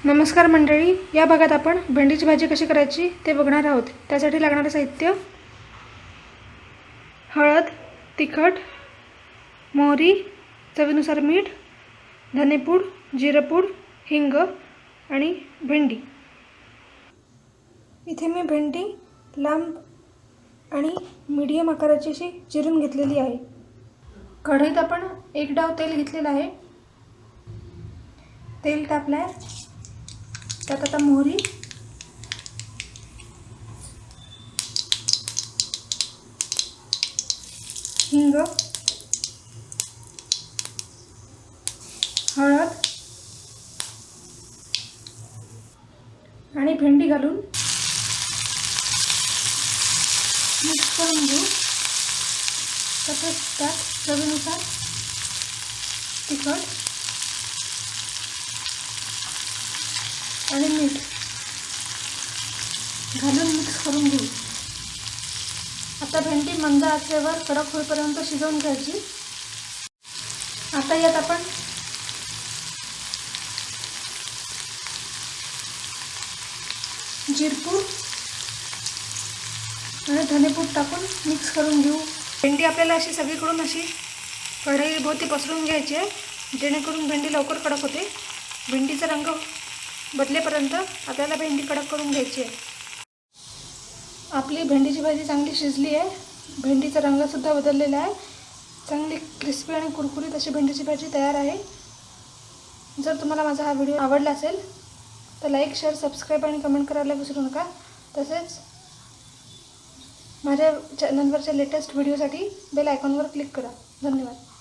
नमस्कार मंडळी, या भागात आपण भेंडीची भाजी कशी करायची ते बघणार आहोत। त्यासाठी लागणारे साहित्य: हळद, तिखट, मोहरी, चवीनुसार मीठ, धनेपूड, जिरेपूड, हिंग आणि भेंडी। इथे मी भेंडी लांब आणि मीडियम आकाराची अशी चिरून घेतलेली आहे। कढईत आपण एक डाव तेल घेतलेलं आहे। तेल टाकले, त्यात आता मोहरी, हिंग, हळद आणि भेंडी घालून मिक्स करून घेऊ। तसेच त्यात चवीनुसार तिखट आणि मीठ घालून मिक्स करून घेऊ। आता भेंडी मंद आचेवर कडक होईपर्यंत शिजवून घ्यायची। आता यात आपण जिरेपूड आणि धनेपूड टाकून मिक्स करून घेऊ। भेंडी आपल्याला अशी सगळीकडून अशी कढईभोवती पसरून घ्यायची आहे, जेणेकरून भेंडी लवकर कडक होते। भेंडीचा रंग बदलेपर्यंत आपल्याला भेंडी कडक करून घ्यायची आहे। आपली भेंडीची भाजी चांगली शिजली आहे, भेंडीचा रंगसुद्धा बदललेला आहे। चांगली क्रिस्पी आणि कुरकुरीत अशी भेंडीची भाजी तयार आहे। जर तुम्हाला माझा हा व्हिडिओ आवडला असेल तर लाईक, शेअर, सबस्क्राईब आणि कमेंट करायला विसरू नका। तसेच माझ्या चॅनलवरच्या लेटेस्ट व्हिडिओसाठी बेल आयकॉनवर क्लिक करा। धन्यवाद।